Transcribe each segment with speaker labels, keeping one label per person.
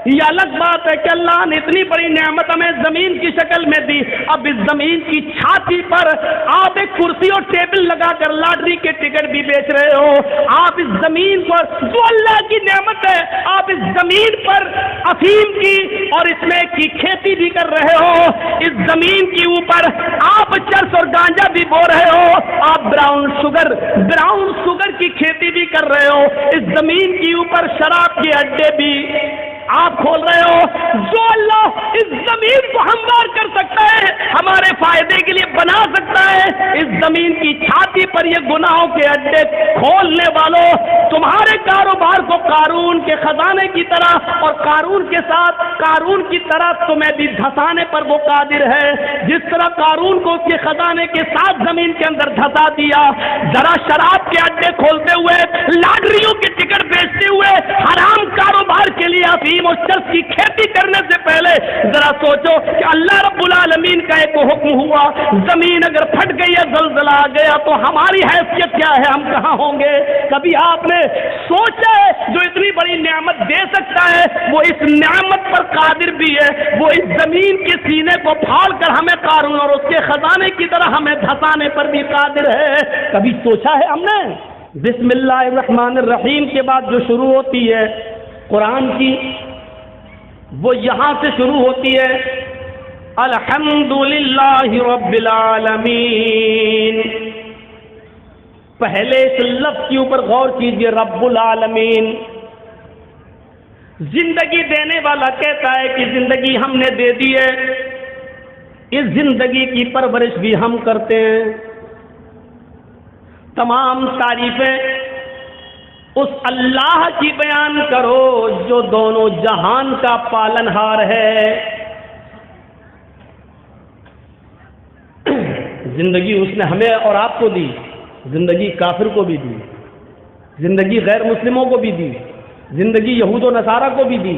Speaker 1: یہ الگ بات ہے کہ اللہ نے اتنی بڑی نعمت ہمیں زمین کی شکل میں دی، اب اس زمین کی چھاتی پر آپ ایک کرسی اور ٹیبل لگا کر لاٹری کے ٹکٹ بھی بیچ رہے ہو۔ آپ اس زمین پر جو اللہ کی نعمت ہے، آپ اس زمین پر افیم کی اور اسمے کی کھیتی بھی کر رہے ہو، اس زمین کے اوپر آپ چرس اور گانجا بھی بو رہے ہو، آپ براؤن شوگر کی کھیتی بھی کر رہے ہو، اس زمین کے اوپر شراب کے اڈے بھی آپ کھول رہے ہو۔ جو اللہ اس زمین کو ہموار کر سکتا ہے، ہمارے فائدے کے لیے بنا سکتا ہے، اس زمین کی چھاتی پر یہ گناہوں کے اڈے کھولنے والوں، تمہارے کاروبار کو قارون کے خزانے کی طرح اور قارون کے ساتھ قارون کی طرح تمہیں بھی دھسانے پر وہ قادر ہے، جس طرح قارون کو اس کے خزانے کے ساتھ زمین کے اندر دھسا دیا۔ ذرا شراب کے اڈے کھولتے ہوئے، لاٹریوں کے ٹکٹ بیچتے ہوئے، حرام کاروبار کے لیے افیم اور چرس کی کھیتی کرنے سے پہلے ذرا سوچو کہ اللہ رب العالمین کا ایک حکم ہوا، زمین اگر پھٹ گئی ہے، زلزلہ آ گیا تو ہماری حیثیت کیا ہے، ہم کہاں ہوں گے؟ کبھی آپ نے سوچا ہے جو اتنی بڑی نعمت دے سکتا ہے وہ اس نعمت پر قادر بھی ہے، وہ اس زمین کے سینے کو پھاڑ کر ہمیں قارون اور اس کے خزانے کی طرح ہمیں دھسانے پر بھی قادر ہے؟ کبھی سوچا ہے ہم نے؟ بسم اللہ الرحمن الرحیم کے بعد جو شروع ہوتی ہے قرآن کی، وہ یہاں سے شروع ہوتی ہے الحمدللہ رب العالمین۔ پہلے اس لفظ کے اوپر غور کیجئے، رب العالمین۔ زندگی دینے والا کہتا ہے کہ زندگی ہم نے دے دی ہے، اس زندگی کی پرورش بھی ہم کرتے ہیں۔ تمام تعریفیں اس اللہ کی بیان کرو جو دونوں جہان کا پالنہار ہے۔ زندگی اس نے ہمیں اور آپ کو دی، زندگی کافر کو بھی دی، زندگی غیر مسلموں کو بھی دی، زندگی یہود و نصارہ کو بھی دی،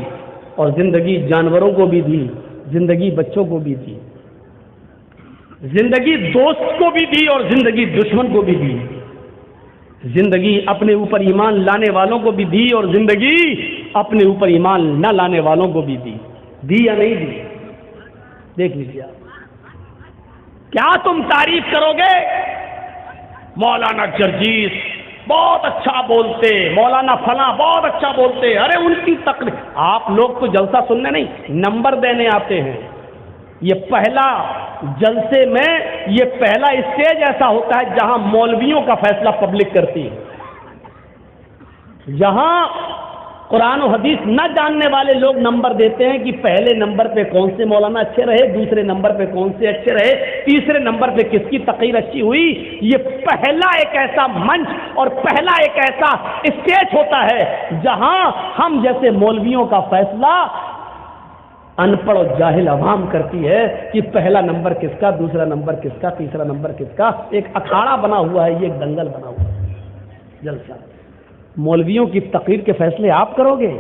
Speaker 1: اور زندگی جانوروں کو بھی دی، زندگی بچوں کو بھی دی، زندگی دوست کو بھی دی اور زندگی دشمن کو بھی دی، زندگی اپنے اوپر ایمان لانے والوں کو بھی دی اور زندگی اپنے اوپر ایمان نہ لانے والوں کو بھی دی یا نہیں دی؟ دیکھ لیجیے آپ۔ کیا تم تعریف کرو گے؟ مولانا جرجیس بہت اچھا بولتے، مولانا فلاں بہت اچھا بولتے، ارے ان کی تقریر۔ آپ لوگ تو جلسہ سننے نہیں، نمبر دینے آتے ہیں۔ یہ پہلا جلسے میں یہ پہلا اسٹیج ایسا ہوتا ہے جہاں مولویوں کا فیصلہ پبلک کرتی ہے، جہاں قرآن و حدیث نہ جاننے والے لوگ نمبر دیتے ہیں کہ پہلے نمبر پہ کون سے مولانا اچھے رہے، دوسرے نمبر پہ کون سے اچھے رہے، تیسرے نمبر پہ کس کی تقریر اچھی ہوئی۔ یہ پہلا ایک ایسا منچ اور پہلا ایک ایسا اسٹیج ہوتا ہے جہاں ہم جیسے مولویوں کا فیصلہ ان پڑھ اور جاہل عوام کرتی ہے کہ پہلا نمبر کس کا، دوسرا نمبر کس کا، تیسرا نمبر کس کا۔ ایک اکھاڑا بنا ہوا ہے، یہ ایک دنگل بنا ہوا ہے جلسہ۔ مولویوں کی تقریر کے فیصلے آپ کرو گے،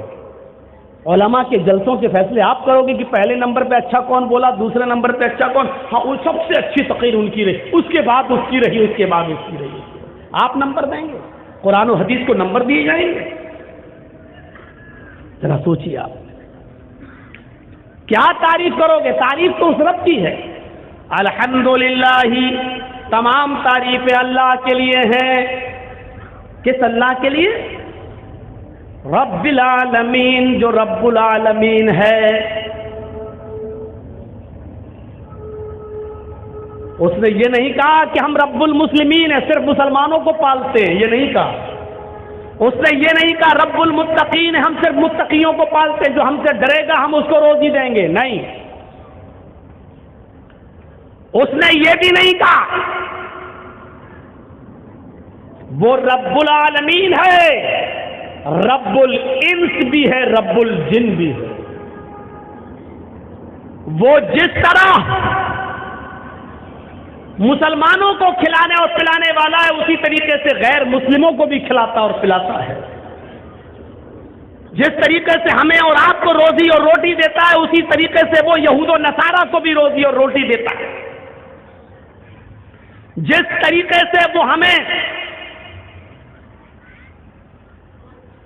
Speaker 1: علماء کے جلسوں کے فیصلے آپ کرو گے کہ پہلے نمبر پہ اچھا کون بولا، دوسرے نمبر پہ اچھا کون، ہاں وہ سب سے اچھی تقریر ان کی رہی، اس کے بعد اس کی رہی، اس کے بعد اس کی رہی، آپ نمبر دیں گے؟ قرآن و حدیث کو نمبر دیے جائیں گے؟ ذرا سوچیے آپ کیا تعریف کرو گے؟ تعریف تو اس رب کی ہے۔ الحمدللہ، تمام تعریفیں اللہ کے لیے ہیں۔ کس اللہ کے لیے؟ رب العالمین، جو رب العالمین ہے۔ اس نے یہ نہیں کہا کہ ہم رب المسلمین ہیں، صرف مسلمانوں کو پالتے ہیں، یہ نہیں کہا۔ اس نے یہ نہیں کہا رب المتقین، ہم صرف متقیوں کو پالتے ہیں، جو ہم سے ڈرے گا ہم اس کو روزی دیں گے، نہیں۔ اس نے یہ بھی نہیں کہا وہ رب العالمین ہے، رب الانس بھی ہے، رب الجن بھی ہے۔ وہ جس طرح مسلمانوں کو کھلانے اور پلانے والا ہے، اسی طریقے سے غیر مسلموں کو بھی کھلاتا اور پلاتا ہے۔ جس طریقے سے ہمیں اور آپ کو روزی اور روٹی دیتا ہے، اسی طریقے سے وہ یہود و نصارہ کو بھی روزی اور روٹی دیتا ہے۔ جس طریقے سے وہ ہمیں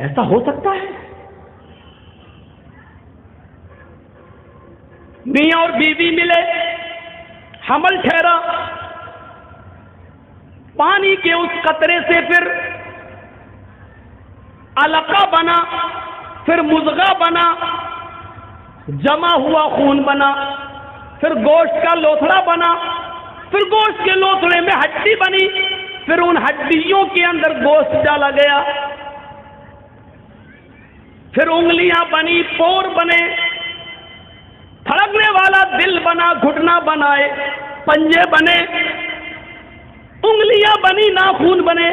Speaker 1: ایسا ہو سکتا ہے؟ میاں اور بیوی ملے، حمل ٹھہرا، پانی کے اس قطرے سے پھر علقہ بنا، پھر مضغہ بنا، جمع ہوا خون بنا، پھر گوشت کا لوتھڑا بنا، پھر گوشت کے لوتھڑے میں ہڈی بنی، پھر ان ہڈیوں کے اندر گوشت ڈالا گیا، پھر انگلیاں بنی، پور بنے، دھڑکنے والا دل بنا، گھٹنا بنائے، پنجے بنے، انگلیاں بنی، ناخون بنے،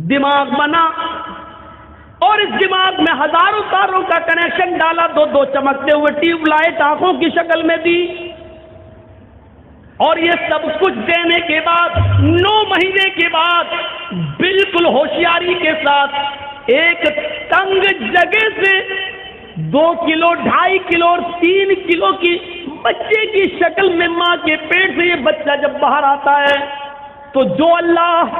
Speaker 1: دماغ بنا، اور اس دماغ میں ہزاروں تاروں کا کنیکشن ڈالا، دو دو چمکتے ہوئے ٹیوب لائٹ آنکھوں کی شکل میں دی، اور یہ سب کچھ دینے کے بعد 9 مہینے کے بعد بالکل ہوشیاری کے ساتھ ایک تنگ جگہ سے 2 کلو، 2.5 کلو اور 3 کلو کی بچے کی شکل میں ماں کے پیٹ سے یہ بچہ جب باہر آتا ہے تو جو اللہ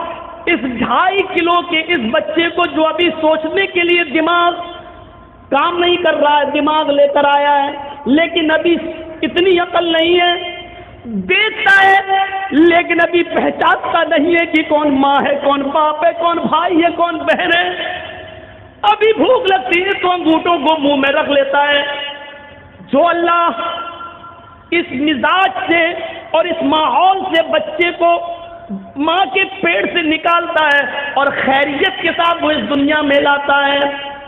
Speaker 1: اس 2.5 کلو کے اس بچے کو، جو ابھی سوچنے کے لیے دماغ کام نہیں کر رہا ہے، دماغ لے کر آیا ہے لیکن ابھی اتنی عقل نہیں ہے، دیکھتا ہے لیکن ابھی پہچانتا نہیں ہے کہ کون ماں ہے، کون باپ ہے، کون بھائی ہے، کون بہن ہے، ابھی بھوک لگتی ہے تو انگوٹھوں کو منہ میں رکھ لیتا ہے۔ جو اللہ اس مزاج سے اور اس ماحول سے بچے کو ماں کے پیٹ سے نکالتا ہے اور خیریت کے ساتھ وہ اس دنیا میں لاتا ہے،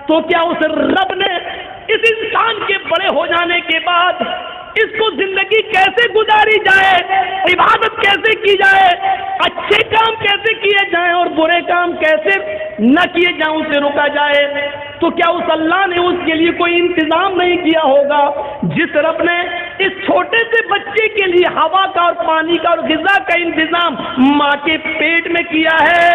Speaker 1: تو کیا اس رب نے اس انسان کے بڑے ہو جانے کے بعد اس کو زندگی کیسے گزاری جائے، عبادت کیسے کی جائے، اچھے کام کیسے کیے جائیں اور برے کام کیسے نہ کیے جائیں، اسے روکا جائے، تو کیا اس اللہ نے اس کے لیے کوئی انتظام نہیں کیا ہوگا؟ جس رب نے اس چھوٹے سے بچے کے لیے ہوا کا اور پانی کا اور غذا کا انتظام ماں کے پیٹ میں کیا ہے،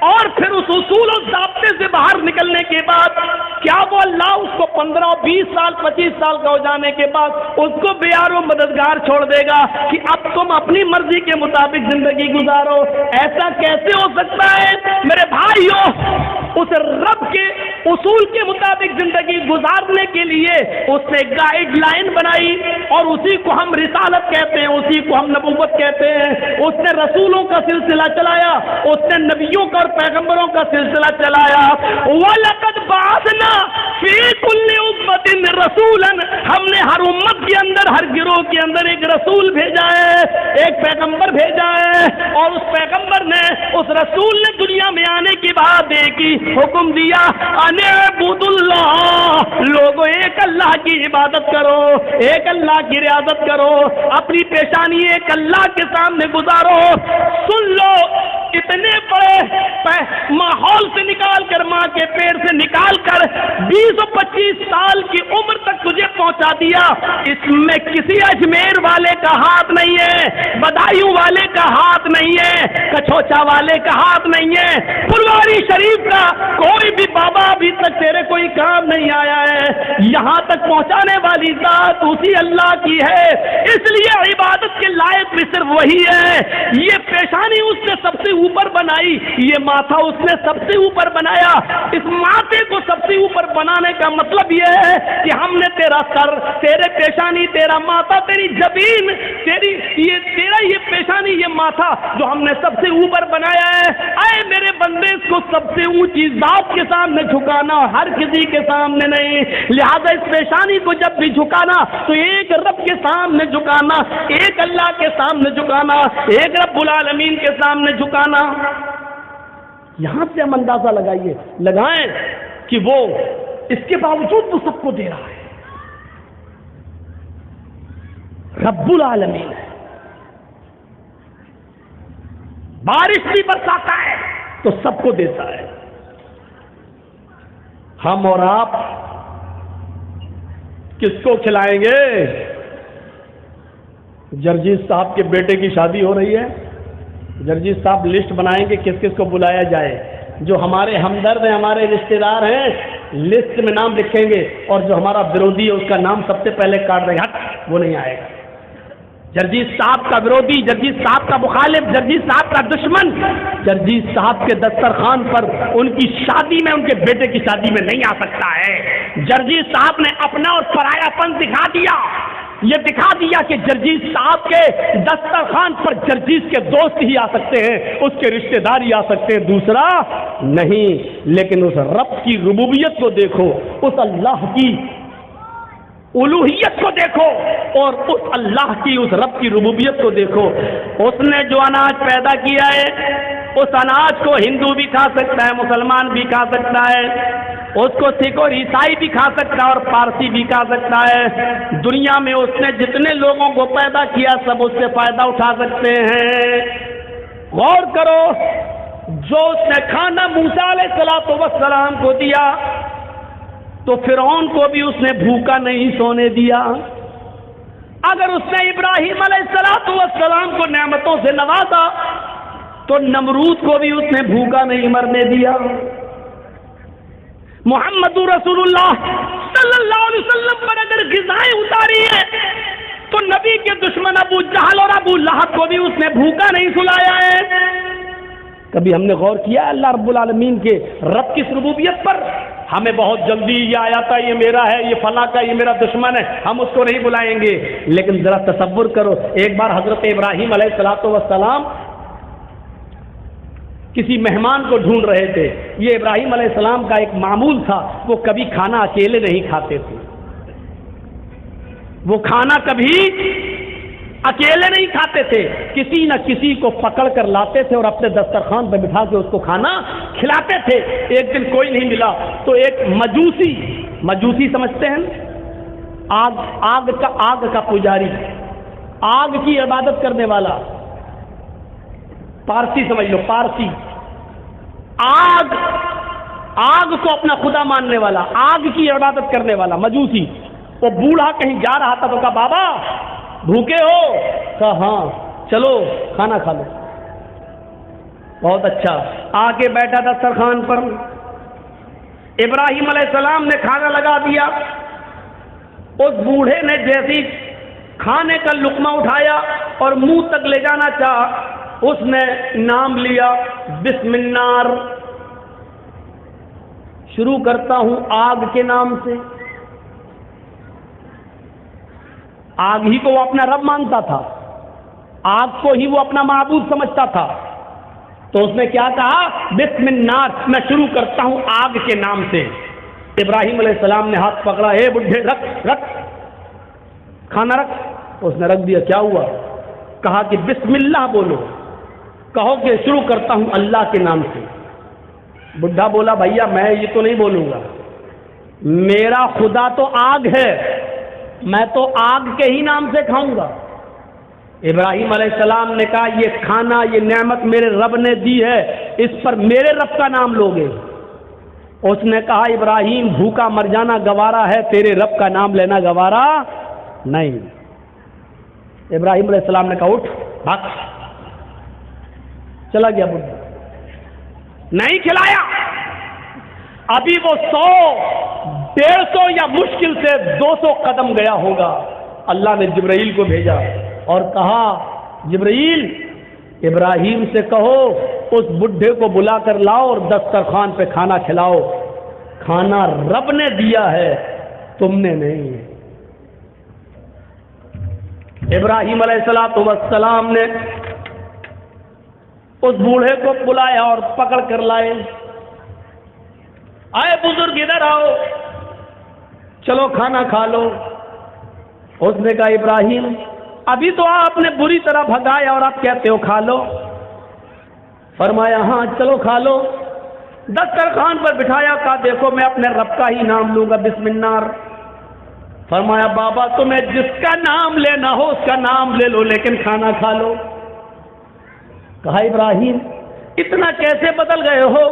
Speaker 1: اور پھر اس اصول و ضابطے سے باہر نکلنے کے بعد کیا وہ اللہ اس کو 15 20 سال 25 سال کا ہو جانے کے بعد اس کو بے یار و مددگار چھوڑ دے گا کہ اب تم اپنی مرضی کے مطابق زندگی گزارو؟ ایسا کیسے ہو سکتا ہے میرے بھائیوں؟ اس رب کے اصول کے مطابق زندگی گزارنے کے لیے اس نے گائیڈ لائن بنائی، اور اسی کو ہم رسالت کہتے ہیں، اسی کو ہم نبوت کہتے ہیں۔ اس نے رسولوں کا سلسلہ چلایا، اس نے نبیوں کا اور پیغمبروں کا سلسلہ چلایا۔ وَلَقَدْ بَعَثْنَا فِي كُلِّ أُمَّةٍ رَسُولًا، ہم نے ہر امت کے اندر، ہر گروہ کے اندر ایک رسول بھیجا ہے، ایک پیغمبر بھیجا ہے، اور اس پیغمبر نے، اس رسول نے دنیا میں آنے کے بعد ایک ہی حکم دیا، ان اعبدوا اللہ، لوگوں ایک اللہ کی عبادت کرو، ایک اللہ کی ریاضت کرو، اپنی پیشانی ایک اللہ کے سامنے گزارو۔ سن لو، اتنے بڑے ماحول سے نکال کر، ماں کے پیڑ سے نکال کر 20 و 25 سال کی عمر تک تجھے پہنچا دیا، اس میں کسی اجمیر والے کا ہاتھ نہیں ہے، بدایوں والے کا ہاتھ نہیں ہے، کچھوچا والے کا ہاتھ نہیں ہے، پھلواری شریف کا کوئی بھی بابا ابھی تک تیرے کوئی کام نہیں آیا ہے، یہاں تک پہنچانے والی ذات اسی اللہ کی ہے۔ اس لیے عبادت کے لائق بھی صرف وہی ہے۔ یہ پیشانی اس نے سب سے اوپر بنائی، یہ ماتھا اس نے سب سے اوپر بنایا۔ اس ماتھے کو سب سے اوپر بنانے کا مطلب یہ ہے کہ ہم نے تیرا سر، تیرے پیشانی، تیرا ماتھا، تیری جبین، تیرا یہ پیشانی، یہ ماتھا جو ہم نے سب سے اوپر بنایا ہے، اے میرے بندے، اس کو سب سے اونچی ذات کے سامنے جھکانا، ہر کسی کے سامنے نہیں۔ لہذا اس پیشانی کو جب بھی جھکانا تو ایک رب کے سامنے جھکانا، ایک اللہ کے سامنے جھکانا، ایک رب العالمین کے سامنے جھکانا۔ یہاں سے ہم اندازہ لگائیں کہ وہ اس کے باوجود وہ سب کو دے رہا ہے، رب العالمین ہے۔ بارش بھی برساتا ہے تو سب کو دیتا ہے۔ ہم اور آپ کس کو کھلائیں گے؟ جرجیت صاحب کے بیٹے کی شادی ہو رہی ہے، جرجیت صاحب لسٹ بنائیں گے کس کس کو بلایا جائے، جو ہمارے ہمدرد ہیں، ہمارے رشتہ دار ہیں، لسٹ میں نام لکھیں گے، اور جو ہمارا برودی ہے اس کا نام سب سے پہلے کاٹ دیں گے، ہٹ وہ نہیں آئے گا۔ جرجیس صاحب کا ورودی، جرجیس صاحب کا مخالف، جرجیس صاحب کا دشمن جرجیس صاحب کے دسترخوان پر ان کی شادی میں، ان کے بیٹے کی شادی میں نہیں آ سکتا ہے۔ جرجیس صاحب نے اپنا اور پرایا پن دکھا دیا، یہ دکھا دیا کہ جرجیس صاحب کے دسترخوان پر جرجیس کے دوست ہی آ سکتے ہیں، اس کے رشتہ دار ہی آ سکتے ہیں، دوسرا نہیں۔ لیکن اس رب کی ربوبیت کو دیکھو، اس اللہ کی الوہیت کو دیکھو، اور اس اللہ کی، اس رب کی ربوبیت کو دیکھو۔ اس نے جو اناج پیدا کیا ہے، اس اناج کو ہندو بھی کھا سکتا ہے، مسلمان بھی کھا سکتا ہے، اس کو سکھ اور عیسائی بھی کھا سکتا ہے، اور پارسی بھی کھا سکتا ہے۔ دنیا میں اس نے جتنے لوگوں کو پیدا کیا سب اس سے فائدہ اٹھا سکتے ہیں۔ غور کرو، جو اس نے کھانا موسیٰ علیہ السلام کو دیا تو فرعون کو بھی اس نے بھوکا نہیں سونے دیا۔ اگر اس نے ابراہیم علیہ السلام کو نعمتوں سے نوازا تو نمرود کو بھی اس نے بھوکا نہیں مرنے دیا۔ محمد رسول اللہ صلی اللہ علیہ وسلم پر اگر غذائیں اتاری ہیں تو نبی کے دشمن ابو جہل اور ابو لہب کو بھی اس نے بھوکا نہیں سلایا ہے۔ کبھی ہم نے غور کیا اللہ رب العالمین کے رب کی ربوبیت پر؟ ہمیں بہت جلدی یہ آیا تھا، یہ میرا ہے، یہ فلاں کا، یہ میرا دشمن ہے، ہم اس کو نہیں بلائیں گے۔ لیکن ذرا تصور کرو، ایک بار حضرت ابراہیم علیہ السلام کسی مہمان کو ڈھونڈ رہے تھے۔ یہ ابراہیم علیہ السلام کا ایک معمول تھا، وہ کبھی کھانا اکیلے نہیں کھاتے تھے، وہ کھانا کبھی اکیلے نہیں کھاتے تھے، کسی نہ کسی کو پکڑ کر لاتے تھے اور اپنے دسترخوان پہ بٹھا کے اس کو کھانا کھلاتے تھے۔ ایک دن کوئی نہیں ملا تو ایک مجوسی سمجھتے ہیں، آگ کا پجاری، آگ کی عبادت کرنے والا، پارسی سمجھ لو، پارسی، آگ کو اپنا خدا ماننے والا، آگ کی عبادت کرنے والا مجوسی، وہ بوڑھا کہیں جا رہا تھا تو کہا بابا بھوکے ہو؟ کہا ہاں، چلو کھانا کھا لو۔ بہت اچھا، آ کے بیٹھا دسترخوان پر، ابراہیم علیہ السلام نے کھانا لگا دیا۔ اس بوڑھے نے جیسی کھانے کا لقمہ اٹھایا اور منہ تک لے جانا چاہا، اس نے نام لیا، بسم النار، شروع کرتا ہوں آگ کے نام سے۔ آگ ہی کو وہ اپنا رب مانتا تھا، آگ کو ہی وہ اپنا معبود سمجھتا تھا، تو اس نے کیا کہا؟ بسم النار، میں شروع کرتا ہوں آگ کے نام سے۔ ابراہیم علیہ السلام نے ہاتھ پکڑا، اے بڈھے رکھ کھانا رکھ۔ اس نے رکھ دیا۔ کیا ہوا؟ کہا کہ بسم اللہ بولو، کہو کہ شروع کرتا ہوں اللہ کے نام سے۔ بڈھا بولا بھیا میں یہ تو نہیں بولوں گا، میرا خدا تو آگ ہے، میں تو آگ کے ہی نام سے کھاؤں گا۔ ابراہیم علیہ السلام نے کہا یہ کھانا، یہ نعمت میرے رب نے دی ہے، اس پر میرے رب کا نام لوگے؟ اس نے کہا ابراہیم بھوکا مر جانا گوارا ہے، تیرے رب کا نام لینا گوارا نہیں۔ ابراہیم علیہ السلام نے کہا اٹھ بھاگ، چلا گیا بڈھا، نہیں کھلایا۔ ابھی وہ 100 150 یا مشکل سے 200 قدم گیا ہوگا، اللہ نے جبرائیل کو بھیجا اور کہا جبرائیل ابراہیم سے کہو اس بڈھے کو بلا کر لاؤ اور دسترخوان پہ کھانا کھلاؤ، کھانا رب نے دیا ہے تم نے نہیں۔ ابراہیم علیہ السلام نے اس بوڑھے کو بلایا اور پکڑ کر لائے، آئے بزرگ ادھر آؤ، چلو کھانا کھا لو۔ اس نے کہا ابراہیم ابھی تو آپ نے بری طرح بھگایا اور آپ کہتے ہو کھا لو۔ فرمایا ہاں چلو کھا لو۔ دسترخوان پر بٹھایا، کہا دیکھو میں اپنے رب کا ہی نام لوں گا، بسم النار۔ فرمایا بابا تمہیں جس کا نام لینا ہو اس کا نام لے لو، لیکن کھانا کھا لو۔ کہا ابراہیم اتنا کیسے بدل گئے ہو؟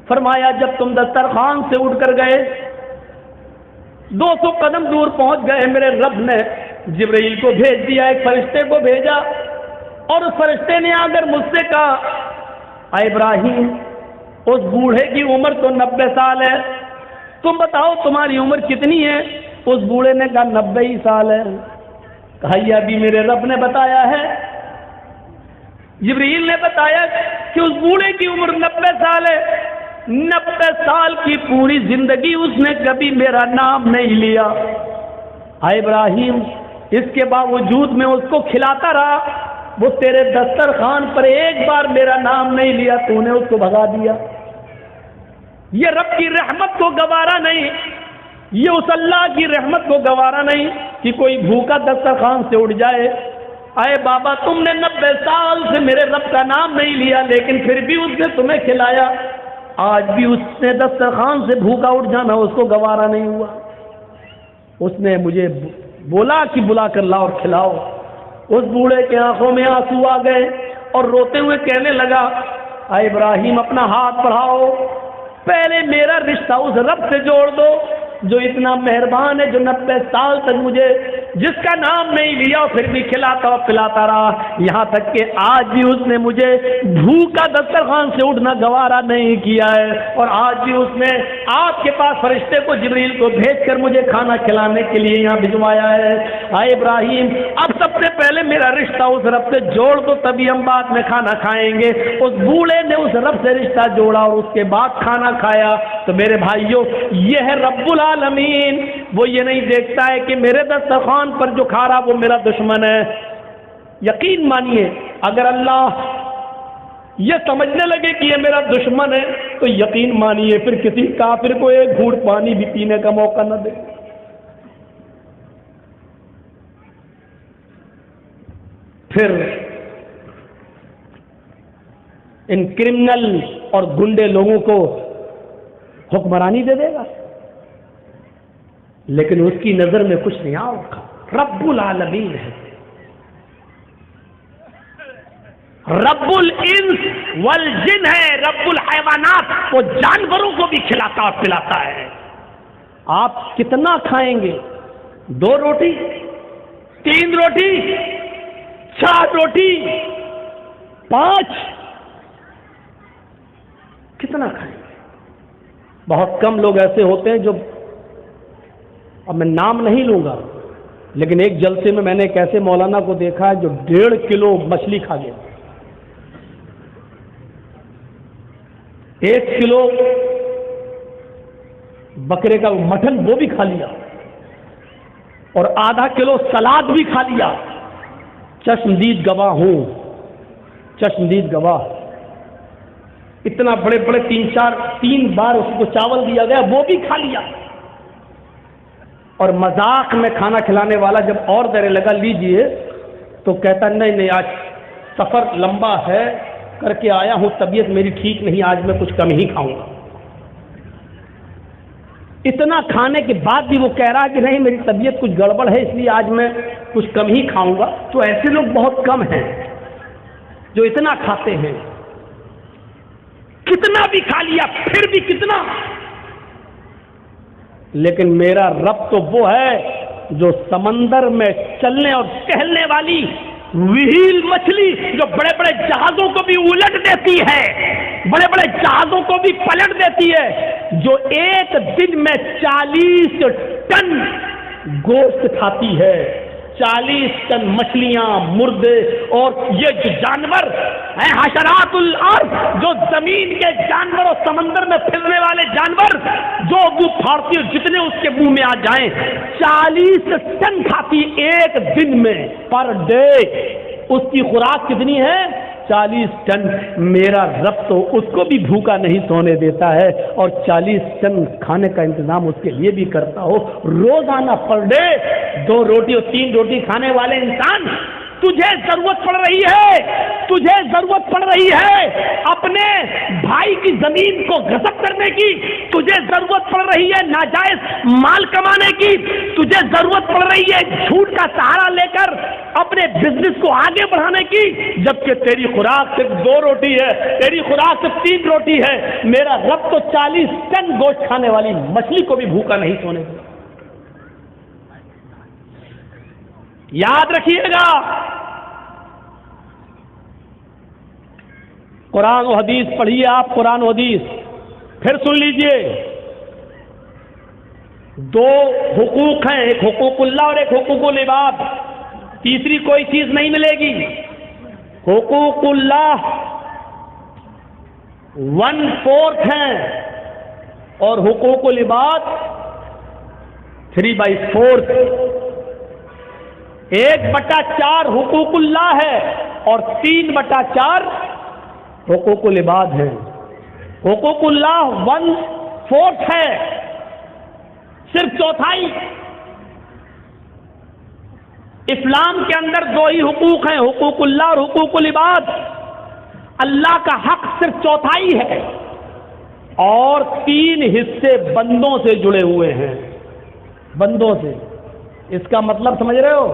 Speaker 1: فرمایا جب تم دسترخوان سے اٹھ کر گئے 200 قدم دور پہنچ گئے، میرے رب نے جبرائیل کو بھیج دیا، ایک فرشتے کو بھیجا، اور اس فرشتے نے آ کر مجھ سے کہا اے ابراہیم اس بوڑھے کی عمر تو 90 سال ہے، تم بتاؤ تمہاری عمر کتنی ہے؟ اس بوڑھے نے کہا 90 ہی سال ہے۔ کہا یہ ابھی میرے رب نے بتایا ہے، جبریل نے بتایا کہ اس بوڑھے کی عمر 90 سال ہے، 90 سال کی پوری زندگی اس نے کبھی میرا نام نہیں لیا۔ اے ابراہیم، اس کے باوجود میں اس کو کھلاتا رہا، وہ تیرے دسترخوان پر ایک بار میرا نام نہیں لیا، تو نے اس کو بھگا دیا۔ یہ رب کی رحمت کو گوارا نہیں، یہ اس اللہ کی رحمت کو گوارا نہیں کہ کوئی بھوکا دسترخوان سے اٹھ جائے۔ اے بابا، تم نے 90 سال سے میرے رب کا نام نہیں لیا، لیکن پھر بھی اس نے تمہیں کھلایا، آج بھی اس نے دسترخوان سے بھوکا اٹھ جانا اس کو گوارا نہیں ہوا۔ اس نے مجھے بولا کہ بلا کر لاؤ اور کھلاؤ۔ اس بوڑھے کے آنکھوں میں آنسو آ گئے اور روتے ہوئے کہنے لگا، اے ابراہیم، اپنا ہاتھ بڑھاؤ، پہلے میرا رشتہ اس رب سے جوڑ دو جو اتنا مہربان ہے، جو 90 سال تک مجھے جس کا نام نہیں لیا پھر بھی کھلاتا اور پلاتا رہا، یہاں تک کہ آج بھی اس نے مجھے بھوکا دسترخوان سے اٹھنا گوارا نہیں کیا ہے، اور آج بھی اس نے آپ کے پاس فرشتے کو، جبریل کو بھیج کر مجھے کھانا کھلانے کے لیے یہاں بھجوایا ہے۔ اے ابراہیم، اب سب سے پہلے میرا رشتہ اس رب سے جوڑ دو، تبھی ہم بعد میں کھانا کھائیں گے۔ اس بوڑھے نے اس رب سے رشتہ جوڑا اور اس کے بعد کھانا کھایا۔ تو میرے بھائیوں، یہ ہے رب العالمین، وہ یہ نہیں دیکھتا ہے کہ میرے دسترخوان پر جو کھا رہا وہ میرا دشمن ہے۔ یقین مانیے، اگر اللہ یہ سمجھنے لگے کہ یہ میرا دشمن ہے تو یقین مانیے پھر کسی کافر کو ایک گھونٹ پانی بھی پینے کا موقع نہ دے۔ پھر ان کرمنل اور گنڈے لوگوں کو حکمرانی دے دے گا، لیکن اس کی نظر میں کچھ نہیں آؤگا۔ رب العالمین ہے، رب الانس والجن ہے، رب الحیوانات، وہ جانوروں کو بھی کھلاتا اور پلاتا ہے۔ آپ کتنا کھائیں گے؟ 2 روٹی، 3 روٹی، 4 روٹی، 5؟ کتنا کھائیں گے؟ بہت کم لوگ ایسے ہوتے ہیں جو، اب میں نام نہیں لوں گا، لیکن ایک جلسے میں نے ایک ایسے مولانا کو دیکھا ہے جو 1.5 کلو مچھلی کھا گیا، 1 کلو بکرے کا مٹن وہ بھی کھا لیا، اور آدھا کلو سلاد بھی کھا لیا۔ چشمدید گواہ ہوں، چشمدید گواہ، اتنا بڑے بڑے 3 بار اس کو چاول دیا گیا وہ بھی کھا لیا۔ اور مذاق میں کھانا کھلانے والا جب اور دینے لگا لیجئے تو کہتا نہیں آج سفر لمبا ہے، کر کے آیا ہوں، طبیعت میری ٹھیک نہیں، آج میں کچھ کم ہی کھاؤں گا۔ اتنا کھانے کے بعد بھی وہ کہہ رہا کہ نہیں میری طبیعت کچھ گڑبڑ ہے اس لیے آج میں کچھ کم ہی کھاؤں گا۔ تو ایسے لوگ بہت کم ہیں جو اتنا کھاتے ہیں، کتنا بھی کھا لیا پھر بھی کتنا۔ لیکن میرا رب تو وہ ہے جو سمندر میں چلنے اور ٹہلنے والی وہیل مچھلی جو بڑے بڑے جہازوں کو بھی الٹ دیتی ہے، بڑے بڑے جہازوں کو بھی پلٹ دیتی ہے، جو ایک دن میں 40 ٹن گوشت کھاتی ہے، 40 ٹن مچھلیاں، مردے، اور یہ جو جانور ہیں حشرات الارض، جو زمین کے جانور اور سمندر میں پھرنے والے جانور، جو منہ پھاڑتی ہے جتنے اس کے منہ میں آ جائیں، 40 ٹن کھاتی ایک دن میں، پر ڈے۔ اس کی خوراک کتنی ہے؟ 40 ٹن۔ میرا رب تو اس کو بھی بھوکا نہیں سونے دیتا ہے، اور 40 ٹن کھانے کا انتظام اس کے لیے بھی کرتا ہو روزانہ، پر ڈے 2 روٹی اور 3 روٹی کھانے والے انسان، تجھے ضرورت پڑ رہی ہے، تجھے ضرورت پڑ رہی ہے اپنے بھائی کی زمین کو غصب کرنے کی، تجھے ضرورت پڑ رہی ہے ناجائز مال کمانے کی، تجھے ضرورت پڑ رہی ہے جھوٹ کا سہارا لے کر اپنے بزنس کو آگے بڑھانے کی، جبکہ تیری خوراک صرف 2 روٹی ہے، تیری خوراک صرف 3 روٹی ہے۔ میرا رب تو 40 ٹن گوشت کھانے والی مچھلی کو بھی بھوکا نہیں سونے دے۔ یاد رکھیے گا، قرآن و حدیث پڑھیے آپ، قرآن و حدیث پھر سن لیجئے۔ 2 حقوق ہیں، ایک حقوق اللہ اور ایک حقوق العباد۔ تیسری کوئی چیز نہیں ملے گی. حقوق اللہ 1/4 ہیں اور حقوق العباد 3/4. 1/4 حقوق اللہ ہے اور 3/4 حقوق العباد ہیں. حقوق اللہ 1/4 ہے، صرف چوتھائی. اسلام کے اندر 2 ہی حقوق ہیں، حقوق اللہ اور حقوق العباد. اللہ کا حق صرف چوتھائی ہے اور 3 حصے بندوں سے جڑے ہوئے ہیں، بندوں سے. اس کا مطلب سمجھ رہے ہو؟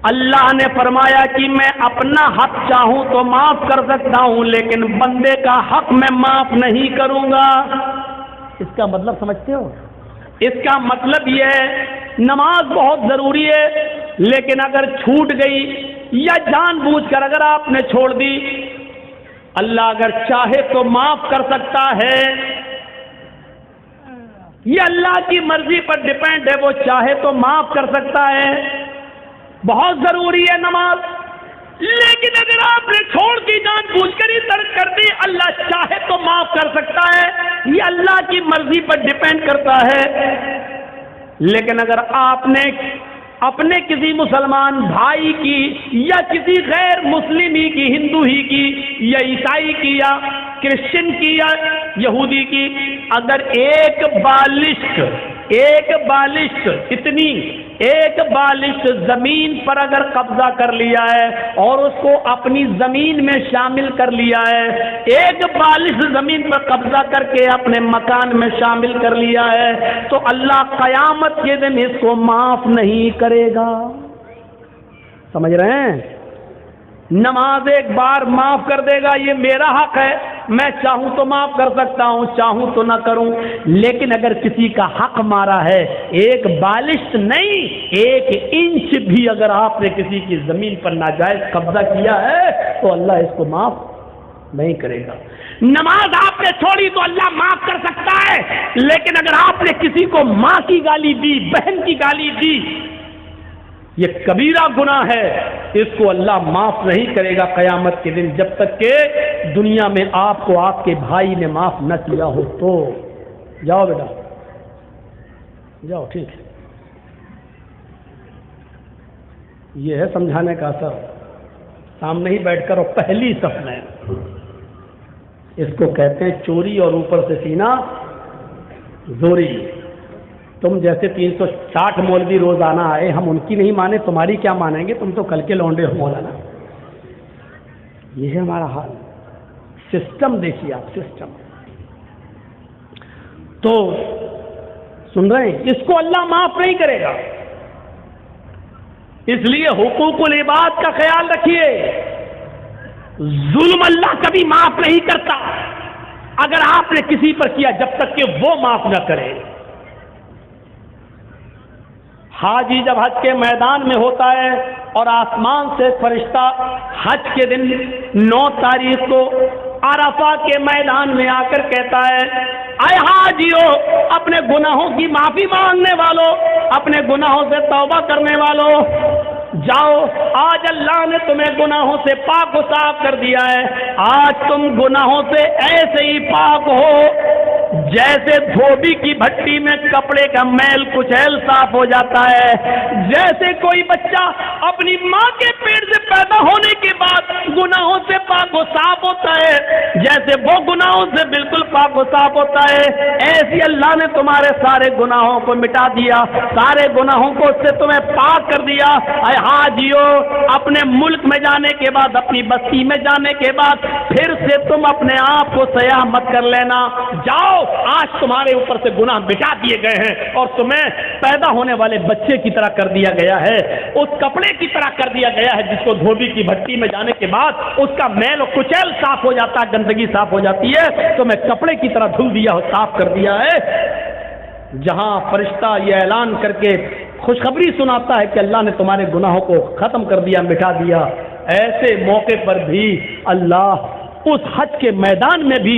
Speaker 1: اللہ نے فرمایا کہ میں اپنا حق چاہوں تو معاف کر سکتا ہوں لیکن بندے کا حق میں معاف نہیں کروں گا. اس کا مطلب سمجھتے ہو؟ اس کا مطلب یہ ہے نماز بہت ضروری ہے لیکن اگر چھوٹ گئی یا جان بوجھ کر اگر آپ نے چھوڑ دی، اللہ اگر چاہے تو معاف کر سکتا ہے. یہ اللہ کی مرضی پر ڈیپینڈ ہے، وہ چاہے تو معاف کر سکتا ہے. بہت ضروری ہے نماز، لیکن اگر آپ نے چھوڑ دی، جان بوجھ کر ہی ترک کر دی، اللہ چاہے تو معاف کر سکتا ہے. یہ اللہ کی مرضی پر ڈیپینڈ کرتا ہے. لیکن اگر آپ نے اپنے کسی مسلمان بھائی کی یا کسی غیر مسلم ہی کی، ہندو ہی کی یا عیسائی کی یا کرسچن کی یا یہودی کی، اگر ایک بالشت زمین پر اگر قبضہ کر لیا ہے اور اس کو اپنی زمین میں شامل کر لیا ہے، ایک بالشت زمین پر قبضہ کر کے اپنے مکان میں شامل کر لیا ہے، تو اللہ قیامت کے دن اس کو معاف نہیں کرے گا. سمجھ رہے ہیں؟ نماز ایک بار معاف کر دے گا، یہ میرا حق ہے، میں چاہوں تو معاف کر سکتا ہوں، چاہوں تو نہ کروں. لیکن اگر کسی کا حق مارا ہے، ایک بالشت نہیں 1 انچ بھی اگر آپ نے کسی کی زمین پر ناجائز قبضہ کیا ہے تو اللہ اس کو معاف نہیں کرے گا. نماز آپ نے چھوڑی تو اللہ معاف کر سکتا ہے، لیکن اگر آپ نے کسی کو ماں کی گالی دی، بہن کی گالی دی، یہ کبیرہ گناہ ہے، اس کو اللہ معاف نہیں کرے گا قیامت کے دن، جب تک کہ دنیا میں آپ کو آپ کے بھائی نے معاف نہ کیا ہو. تو جاؤ بیٹا جاؤ، ٹھیک ہے. یہ ہے سمجھانے کا اثر. سامنے ہی بیٹھ کر اور پہلی صف میں، اس کو کہتے ہیں چوری اور اوپر سے سینہ زوری. تم جیسے 360 مولوی روزانہ آئے، ہم ان کی نہیں مانے، تمہاری کیا مانیں گے؟ تم تو کل کے لونڈے ہو مولانا. یہ ہے ہمارا حال. سسٹم دیکھیے آپ، سسٹم. تو سن رہے ہیں، اس کو اللہ معاف نہیں کرے گا. اس لیے حقوق العباد کا خیال رکھیے. ظلم اللہ کبھی معاف نہیں کرتا اگر آپ نے کسی پر کیا، جب تک کہ وہ معاف نہ کرے. حاجی جب حج کے میدان میں ہوتا ہے اور آسمان سے فرشتہ حج کے دن 9 تاریخ کو عرفہ کے میدان میں آ کر کہتا ہے، اے حاجیو، اپنے گناہوں کی معافی مانگنے والوں، اپنے گناہوں سے توبہ کرنے والوں، جاؤ، آج اللہ نے تمہیں گناہوں سے پاک و صاف کر دیا ہے. آج تم گناہوں سے ایسے ہی پاک ہو جیسے دھوبی کی بھٹی میں کپڑے کا میل کچیل صاف ہو جاتا ہے. جیسے کوئی بچہ اپنی ماں کے پیٹ سے پیدا ہونے کے بعد گناہوں سے پاک و صاف ہوتا ہے، جیسے وہ گناہوں سے بالکل پاک و صاف ہوتا ہے، ایسی اللہ نے تمہارے سارے گناہوں کو مٹا دیا، سارے گناہوں کو اس سے تمہیں پاک کر دیا. اے حاجیو، اپنے ملک میں جانے کے بعد، اپنی بستی میں جانے کے بعد پھر سے تم اپنے آپ کو سیاح مت کر لینا. جاؤ، آج تمہارے اوپر سے گناہ مٹا دیے گئے ہیں اور تمہیں پیدا ہونے والے بچے کی طرح کر دیا گیا ہے، اس کپڑے کی طرح کر دیا گیا ہے جس کو دھوبی کی بھٹی میں جانے کے بعد اس کا میل و کچیل صاف ہو جاتا ہے، گندگی صاف ہو جاتی ہے، تمہیں کپڑے کی طرح دھل دیا اور صاف کر دیا ہے. جہاں فرشتہ یہ اعلان کر کے خوشخبری سناتا ہے کہ اللہ نے تمہارے گناہوں کو ختم کر دیا، مٹا دیا، ایسے موقع پر بھی اللہ اس حج کے میدان میں بھی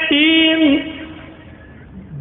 Speaker 1: 3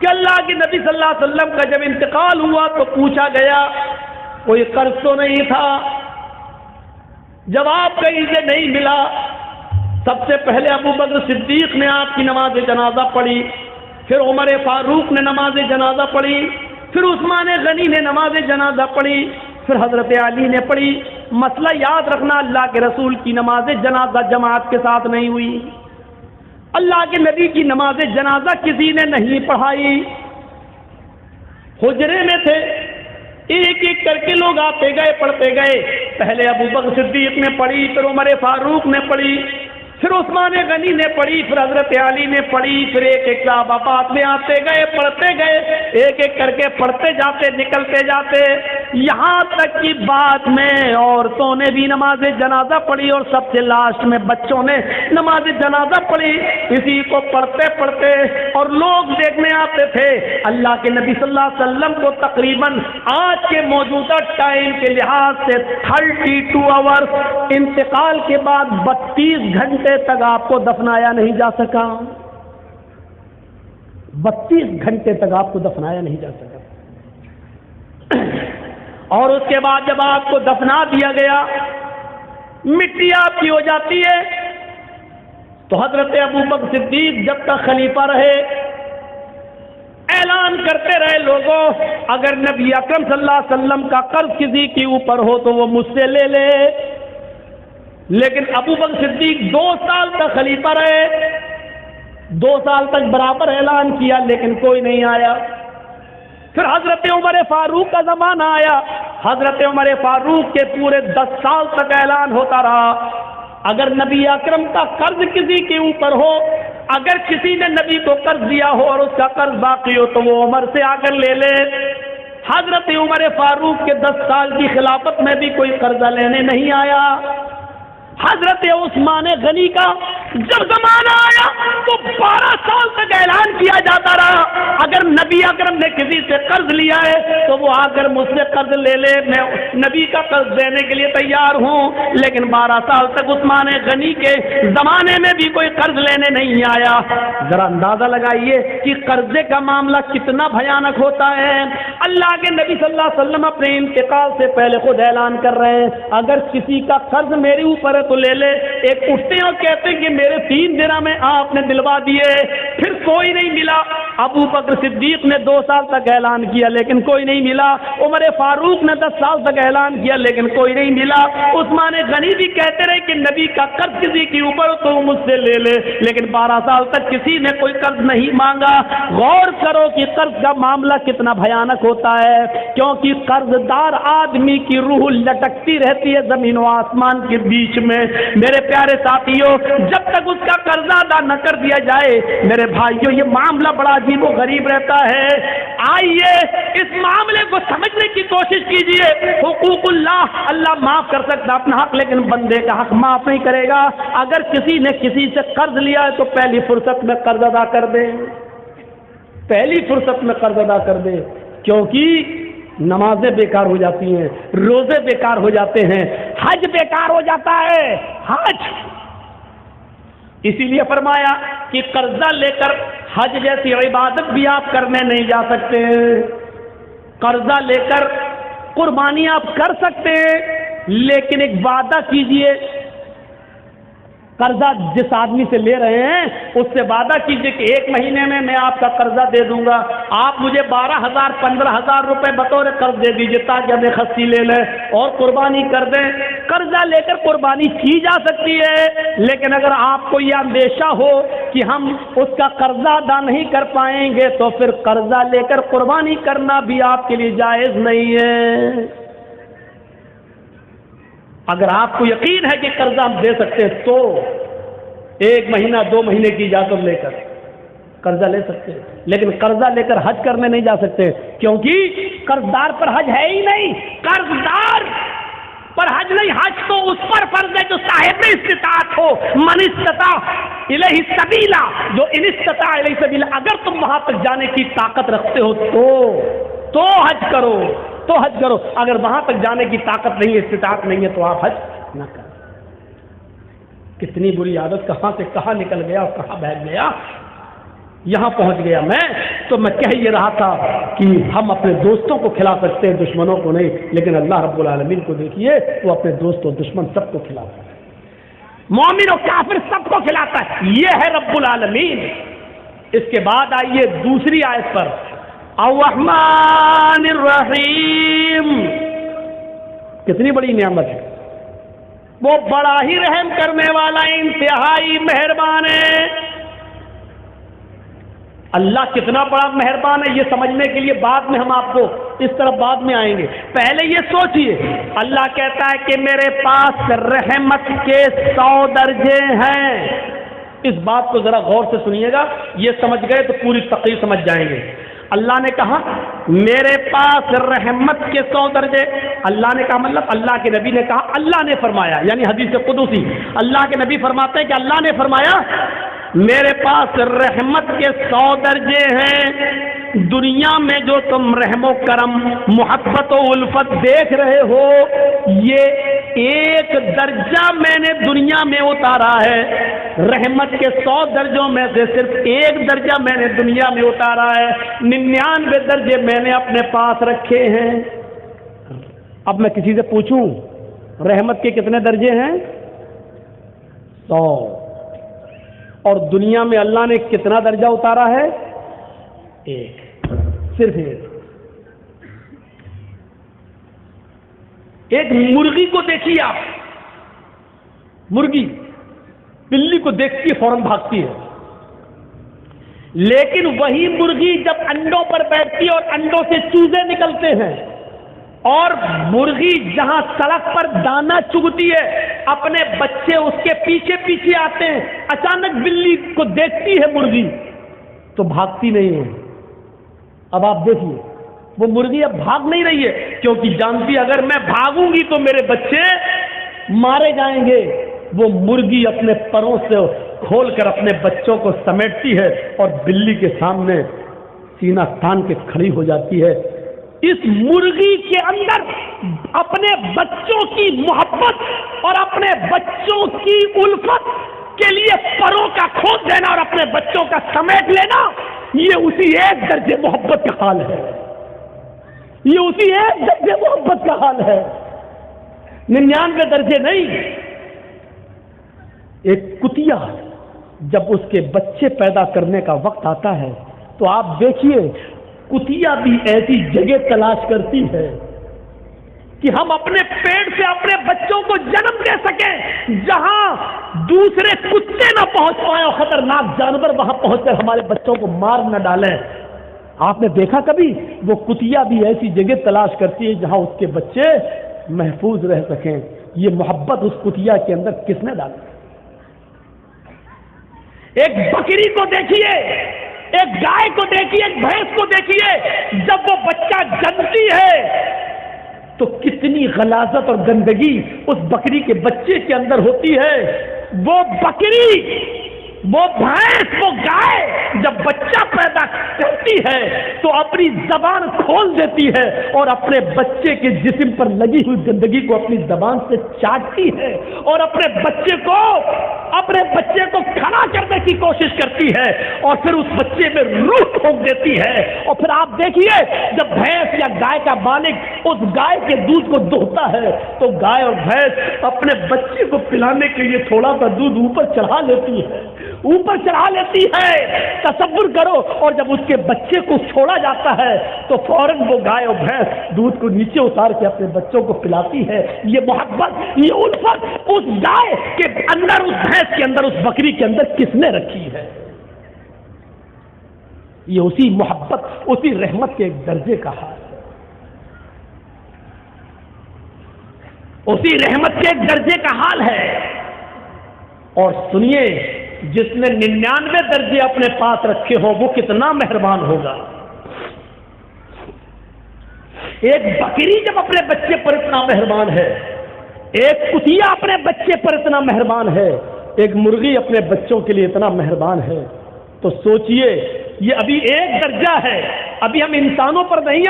Speaker 1: کہ اللہ کے نبی صلی اللہ علیہ وسلم کا جب انتقال ہوا تو پوچھا گیا کوئی قرض تو نہیں تھا؟ جواب کہیں سے نہیں ملا۔ سب سے پہلے ابو بکر صدیق نے آپ کی نماز جنازہ پڑھی، پھر عمر فاروق نے نماز جنازہ پڑھی، پھر عثمان غنی نے نماز جنازہ پڑھی، پھر حضرت علی نے پڑھی۔ مسئلہ یاد رکھنا، اللہ کے رسول کی نماز جنازہ جماعت کے ساتھ نہیں ہوئی، اللہ کے نبی کی نماز جنازہ کسی نے نہیں پڑھائی، حجرے میں تھے، ایک ایک کر کے لوگ آتے گئے پڑھتے گئے۔ پہلے ابو بکر صدیق نے پڑھی، پھر عمر فاروق نے پڑھی، پھر عثمان غنی نے پڑھی، پھر حضرت علی نے پڑھی، پھر ایک ایک صحابہ بعد میں آتے گئے پڑھتے گئے، ایک ایک کر کے پڑھتے جاتے نکلتے جاتے، یہاں تک کہ بعد میں عورتوں نے بھی نماز جنازہ پڑھی اور سب سے لاسٹ میں بچوں نے نماز جنازہ پڑھی۔ اسی کو پڑھتے پڑھتے اور لوگ دیکھنے آتے تھے۔ اللہ کے نبی صلی اللہ علیہ وسلم کو تقریباً آج کے موجودہ ٹائم کے لحاظ سے 32 آورز انتقال کے بعد 32 گھنٹے تک آپ کو دفنایا نہیں جا سکا، 32 گھنٹے تک آپ کو دفنایا نہیں جا سکا۔ اور اس کے بعد جب آپ کو دفنا دیا گیا، مٹی آپ کی ہو جاتی ہے، تو حضرت ابو بکر صدیق جب تک خلیفہ رہے اعلان کرتے رہے، لوگوں اگر نبی اکرم صلی اللہ علیہ وسلم کا قرض کسی کے اوپر ہو تو وہ مجھ سے لے لے۔ لیکن ابو بکر صدیق 2 سال تک خلیفہ رہے، 2 سال تک برابر اعلان کیا لیکن کوئی نہیں آیا۔ پھر حضرت عمر فاروق کا زمانہ آیا، حضرت عمر فاروق کے پورے 10 سال تک اعلان ہوتا رہا اگر نبی اکرم کا قرض کسی کے اوپر ہو، اگر کسی نے نبی کو قرض دیا ہو اور اس کا قرض باقی ہو تو وہ عمر سے آ کر لے لے۔ حضرت عمر فاروق کے 10 سال کی خلافت میں بھی کوئی قرضہ لینے نہیں آیا۔ حضرت عثمان غنی کا جب زمانہ آیا تو 12 سال تک اعلان کیا جاتا رہا اگر نبی اکرم نے کسی سے قرض لیا ہے تو وہ آ کر مجھ سے قرض لے لے، میں نبی کا قرض دینے کے لیے تیار ہوں۔ لیکن 12 سال تک عثمان غنی کے زمانے میں بھی کوئی قرض لینے نہیں آیا۔ ذرا اندازہ لگائیے کہ قرضے کا معاملہ کتنا بھیانک ہوتا ہے۔ اللہ کے نبی صلی اللہ علیہ وسلم اپنے انتقال سے پہلے خود اعلان کر رہے ہیں اگر کسی کا قرض میرے اوپر ہے تو لے لے۔ ایک اٹھتے ہیں اور کہتے ہیں کہ میرے 3 دن میں آپ نے دلوا دیے، پھر کوئی نہیں ملا۔ ابو بکر صدیق نے 2 سال تک اعلان کیا لیکن کوئی نہیں ملا، عمر فاروق نے 10 سال تک اعلان کیا لیکن کوئی نہیں ملا، عثمان غنی بھی کہتے رہے کہ نبی کا قرض کسی کے اوپر تو مجھ سے لے لے، لیکن 12 سال تک کسی نے کوئی قرض نہیں مانگا۔ غور کرو کہ قرض کا معاملہ کتنا بھیانک ہوتا ہے، کیونکہ قرض دار آدمی کی روح لٹکتی رہتی ہے زمین و آسمان کے بیچ میں۔ میرے پیارے ساتھیوں، جب تک اس کا قرضہ ادا نہ کر دیا جائے، میرے بھائیوں یہ معاملہ بڑا عجیب و غریب رہتا ہے۔ آئیے اس معاملے کو سمجھنے کی کوشش کیجئے۔ حقوق اللہ، اللہ معاف کر سکتا اپنا حق لیکن بندے کا حق معاف نہیں کرے گا۔ اگر کسی نے کسی سے قرض لیا ہے تو پہلی فرصت میں قرض ادا کر دے، پہلی فرصت میں قرض ادا کر دے، کیونکہ نمازیں بیکار ہو جاتی ہیں، روزے بیکار ہو جاتے ہیں، حج بیکار ہو جاتا ہے، حج۔ اسی لیے فرمایا کہ قرضہ لے کر حج جیسی عبادت بھی آپ کرنے نہیں جا سکتے، قرضہ لے کر قربانی آپ کر سکتے ہیں لیکن ایک وعدہ کیجئے، قرضہ جس آدمی سے لے رہے ہیں اس سے وعدہ کیجئے کہ 1 مہینے میں میں آپ کا قرضہ دے دوں گا، آپ مجھے 12,000 15,000 روپے بطور قرض دے دیجئے تاکہ ہمیں خصی لے لیں اور قربانی کر دیں۔ قرضہ لے کر قربانی کی جا سکتی ہے لیکن اگر آپ کو یہ اندیشہ ہو کہ ہم اس کا قرضہ ادا نہیں کر پائیں گے تو پھر قرضہ لے کر قربانی کرنا بھی آپ کے لیے جائز نہیں ہے۔ اگر آپ کو یقین ہے کہ قرضہ ہم دے سکتے ہیں تو 1 مہینہ 2 مہینے کی اجازت لے کر قرضہ لے سکتے ہیں، لیکن قرضہ لے کر حج کرنے نہیں جا سکتے کیونکہ قرضدار پر حج ہے ہی نہیں۔ قرضدار پر حج نہیں، حج تو اس پر فرض ہے جو صاحب استطاعت ہو، من استطاع الیہ سبیلا، جو ان استطاع الیہ سبیلا۔ اگر تم وہاں تک جانے کی طاقت رکھتے ہو تو حج کرو، تو حج کرو، اگر وہاں تک جانے کی طاقت نہیں ہے، استطاعت نہیں ہے تو آپ حج نہ کریں۔ کتنی بری عادت کہاں سے کہاں نکل گیا اور کہاں بہہ گیا۔ یہاں پہنچ گیا میں تو میں کہہ یہ رہا تھا کہ ہم اپنے دوستوں کو کھلا سکتے ہیں، دشمنوں کو نہیں، لیکن اللہ رب العالمین کو دیکھیے، وہ اپنے دوست و دشمن سب کو کھلاتا ہے، مومن و کافر سب کو کھلاتا ہے، یہ ہے رب العالمین۔ اس کے بعد آئیے دوسری آیت پر، الرحمن الرحیم، کتنی بڑی نعمت ہے، وہ بڑا ہی رحم کرنے والا، انتہائی مہربان ہے۔ اللہ کتنا بڑا مہربان ہے، یہ سمجھنے کے لیے بعد میں ہم آپ کو اس طرف بعد میں آئیں گے، پہلے یہ سوچئے، اللہ کہتا ہے کہ میرے پاس رحمت کے 100 درجے ہیں۔ اس بات کو ذرا غور سے سنیے گا، یہ سمجھ گئے تو پوری تقریر سمجھ جائیں گے۔ اللہ نے کہا میرے پاس رحمت کے 100 درجے، اللہ نے کہا مطلب اللہ کے نبی نے کہا، اللہ نے فرمایا، یعنی حدیث قدسی، اللہ کے نبی فرماتے ہیں کہ اللہ نے فرمایا میرے پاس رحمت کے 100 درجے ہیں۔ دنیا میں جو تم رحم و کرم، محبت و الفت دیکھ رہے ہو، یہ ایک درجہ میں نے دنیا میں اتارا ہے، رحمت کے 100 درجوں میں سے صرف ایک درجہ میں نے دنیا میں اتارا ہے، 99 درجے میں نے اپنے پاس رکھے ہیں۔ اب میں کسی سے پوچھوں رحمت کے کتنے درجے ہیں؟ 100۔ اور دنیا میں اللہ نے کتنا درجہ اتارا ہے؟ ایک، صرف ایک۔ ایک مرغی کو دیکھیے آپ، مرغی بلی کو دیکھتی ہے فوراً بھاگتی ہے، لیکن وہی مرغی جب انڈوں پر بیٹھتی ہے اور انڈوں سے چوزے نکلتے ہیں، اور مرغی جہاں سڑک پر دانا چگتی ہے، اپنے بچے اس کے پیچھے پیچھے آتے ہیں، اچانک بلی کو دیکھتی ہے مرغی تو بھاگتی نہیں ہے۔ اب آپ دیکھیے وہ مرغی اب بھاگ نہیں رہی ہے، کیونکہ جانتی اگر میں بھاگوں گی تو میرے بچے مارے جائیں گے۔ وہ مرغی اپنے پروں سے کھول کر اپنے بچوں کو سمیٹتی ہے اور بلی کے سامنے سینہ تان کے کھڑی ہو جاتی ہے۔ اس مرغی کے اندر اپنے بچوں کی محبت اور اپنے بچوں کی الفت کے لیے پروں کا کھول دینا اور اپنے بچوں کا سمیٹ لینا، یہ اسی ایک درجے محبت کا حال ہے، یہ اسی ایک درجے محبت کا حال ہے، 99 درجے نہیں۔ ایک کتیا جب اس کے بچے پیدا کرنے کا وقت آتا ہے تو آپ دیکھیے کتیا بھی ایسی جگہ تلاش کرتی ہے کہ ہم اپنے پیٹ سے اپنے بچوں کو جنم دے سکیں جہاں دوسرے کتے نہ پہنچ پائیں اور خطرناک جانور وہاں پہنچ کر ہمارے بچوں کو مار نہ ڈالیں۔ آپ نے دیکھا کبھی؟ وہ کتیا بھی ایسی جگہ تلاش کرتی ہے جہاں اس کے بچے محفوظ رہ سکیں۔ یہ محبت اس کتیا کے اندر کس نے ڈالی؟ ایک بکری کو دیکھیے، ایک گائے کو دیکھیے، ایک بھینس کو دیکھیے، جب وہ بچہ جنتی ہے تو کتنی غلاظت اور گندگی اس بکری کے بچے کے اندر ہوتی ہے۔ وہ بکری، وہ بھینس، وہ گائے جب بچہ پیدا کرتی ہے تو اپنی زبان کھول دیتی ہے اور اپنے بچے کے جسم پر لگی ہوئی گندگی کو اپنی زبان سے چاٹتی ہے اور اپنے بچے کو کھڑا کرنے کی کوشش کرتی ہے اور پھر اس بچے میں روح ٹھوک دیتی ہے۔ اور پھر آپ دیکھیے جب بھینس یا گائے کا مالک اس گائے کے دودھ کو دوہتا ہے تو گائے اور بھینس اپنے بچے کو پلانے کے لیے تھوڑا سا دودھ اوپر چڑھا لیتی ہے، تصور کرو۔ اور جب اس کے بچے کو چھوڑا جاتا ہے تو فوراً وہ گائے اور بھینس دودھ کو نیچے اتار کے اپنے بچوں کو پلاتی ہے۔ یہ محبت، یہ الفت اس گائے کے اندر، اس بھینس کے اندر، اس بکری کے اندر کس نے رکھی ہے؟ یہ اسی محبت، اسی رحمت کے ایک درجے کا حال ہے، اسی رحمت کے ایک درجے کا حال ہے۔ اور سنیے، جس نے 99 درجے اپنے پاس رکھے ہو وہ کتنا مہربان ہوگا۔ ایک بکری جب اپنے بچے پر اتنا مہربان ہے، ایک کتیا اپنے بچے پر اتنا مہربان ہے، ایک مرغی اپنے بچوں کے لیے اتنا مہربان ہے، تو سوچئے یہ ابھی ایک درجہ ہے، ابھی ہم انسانوں پر نہیں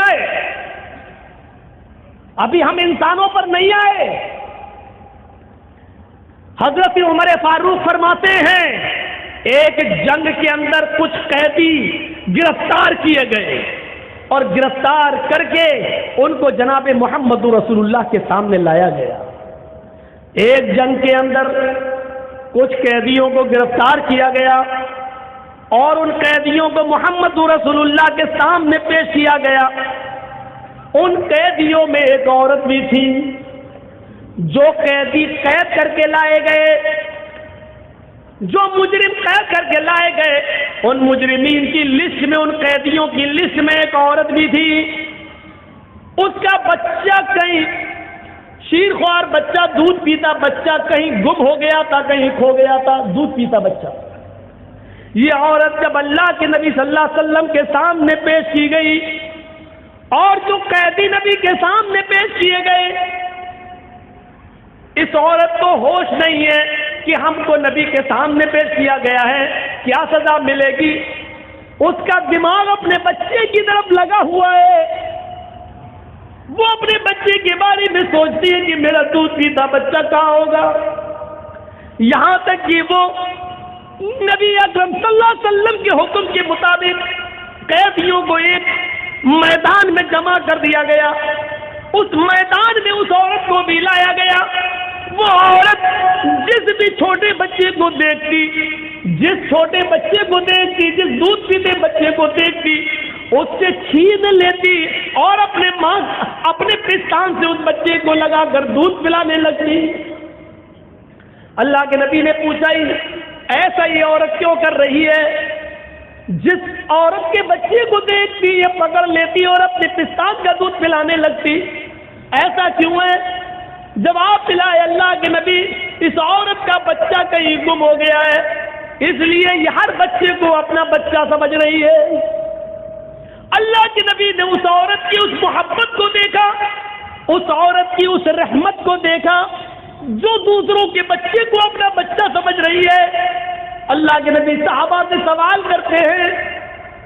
Speaker 1: آئے، حضرت عمر فاروق فرماتے ہیں ایک جنگ کے اندر کچھ قیدی گرفتار کیے گئے اور گرفتار کر کے ان کو جناب محمد رسول اللہ کے سامنے لایا گیا۔ ایک جنگ کے اندر کچھ قیدیوں کو گرفتار کیا گیا اور ان قیدیوں کو محمد رسول اللہ کے سامنے پیش کیا گیا۔ ان قیدیوں میں ایک عورت بھی تھی۔ جو قیدی قید کر کے لائے گئے، جو مجرم قید کر کے لائے گئے، ان مجرمین کی لسٹ میں، ان قیدیوں کی لسٹ میں ایک عورت بھی تھی۔ اس کا بچہ کہیں شیرخوار بچہ، دودھ پیتا بچہ کہیں گم ہو گیا تھا، کہیں کھو گیا تھا، دودھ پیتا بچہ۔ یہ عورت جب اللہ کے نبی صلی اللہ علیہ وسلم کے سامنے پیش کی گئی اور جو قیدی نبی کے سامنے پیش کیے گئے، اس عورت کو ہوش نہیں ہے کہ ہم کو نبی کے سامنے پیش کیا گیا ہے، کیا سزا ملے گی۔ اس کا دماغ اپنے بچے کی طرف لگا ہوا ہے۔ وہ اپنے بچے کے بارے میں سوچتی ہے کہ میرا دودھ پیتا بچہ کہاں ہوگا۔ یہاں تک کہ وہ نبی اکرم صلی اللہ علیہ وسلم کے حکم کے مطابق قیدیوں کو ایک میدان میں جمع کر دیا گیا۔ اس میدان میں اس عورت کو بھی لایا گیا۔ وہ عورت جس بھی چھوٹے بچے کو دیکھتی، جس چھوٹے بچے کو دیکھتی، جس دودھ پیتے بچے کو دیکھتی، اس سے چھین لیتی اور اپنے پستان سے اس بچے کو لگا کر دودھ پلانے لگتی۔ اللہ کے نبی نے پوچھا ایسا یہ عورت کیوں کر رہی ہے؟ جس عورت کے بچے کو دیکھتی یہ پکڑ لیتی اور اپنے پستان کا دودھ پلانے لگتی، ایسا کیوں ہے؟ جواب دلائے اللہ کے نبی، اس عورت کا بچہ کہیں گم ہو گیا ہے، اس لیے یہ ہر بچے کو اپنا بچہ سمجھ رہی ہے۔ اللہ کے نبی نے اس عورت کی اس محبت کو دیکھا، اس عورت کی اس رحمت کو دیکھا جو دوسروں کے بچے کو اپنا بچہ سمجھ رہی ہے۔ اللہ کے نبی صحابہ سے سوال کرتے ہیں،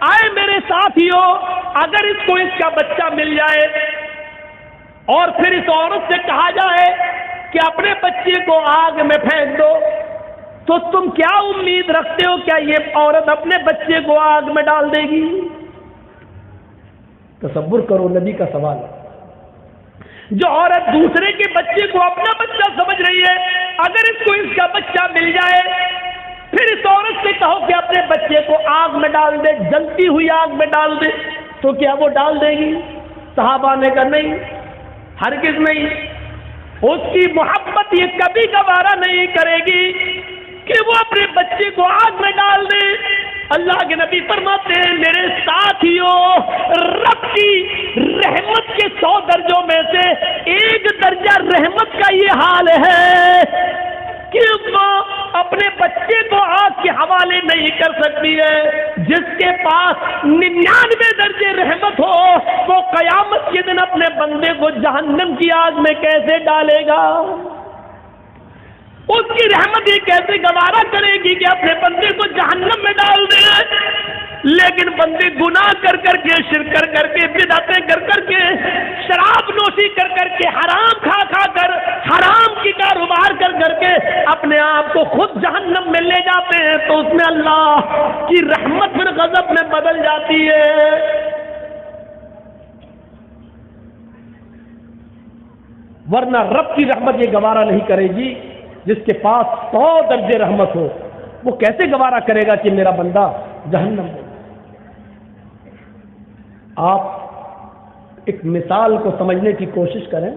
Speaker 1: آئے میرے ساتھیوں، اگر اس کو اس کا بچہ مل جائے اور پھر اس عورت سے کہا جائے کہ اپنے بچے کو آگ میں پھینک دو، تو تم کیا امید رکھتے ہو کیا یہ عورت اپنے بچے کو آگ میں ڈال دے گی؟ تصور کرو نبی کا سوال۔ جو عورت دوسرے کے بچے کو اپنا بچہ سمجھ رہی ہے، اگر اس کو اس کا بچہ مل جائے پھر اس عورت سے کہو کہ اپنے بچے کو آگ میں ڈال دے، جلتی ہوئی آگ میں ڈال دے، تو کیا وہ ڈال دے گی؟ صحابہ نے کہا نہیں، ہرگز نہیں۔ اس کی محبت یہ کبھی گوارا نہیں کرے گی کہ وہ اپنے بچے کو آگ میں ڈال دے۔ اللہ کے نبی فرماتے ہیں، میرے ساتھیوں، رب کی رحمت کے 100 درجوں میں سے ایک درجہ رحمت کا یہ حال ہے کہ ماں اپنے بچے کو آگ کے حوالے نہیں کر سکتی ہے۔ جس کے پاس 99 درجے رحمت ہو، وہ قیامت کے دن اپنے بندے کو جہنم کی آگ میں کیسے ڈالے گا؟ اس کی رحمت یہ کیسے گوارا کرے گی کہ اپنے بندے کو جہنم میں ڈال دے؟ لیکن بندے گناہ کر کر کے، شرک کر کر کے، بدعتیں کر کر کے، شراب نوشی کر کر کے، حرام کھا کھا کر، حرام کی کاروبار کر کر کے اپنے آپ کو خود جہنم میں لے جاتے ہیں، تو اس میں اللہ کی رحمت پھر غضب میں بدل جاتی ہے۔ ورنہ رب کی رحمت یہ گوارا نہیں کرے گی۔ جس کے پاس 100 درجے رحمت ہو، وہ کیسے گوارا کرے گا کہ میرا بندہ جہنم میں؟ آپ ایک مثال کو سمجھنے کی کوشش کریں۔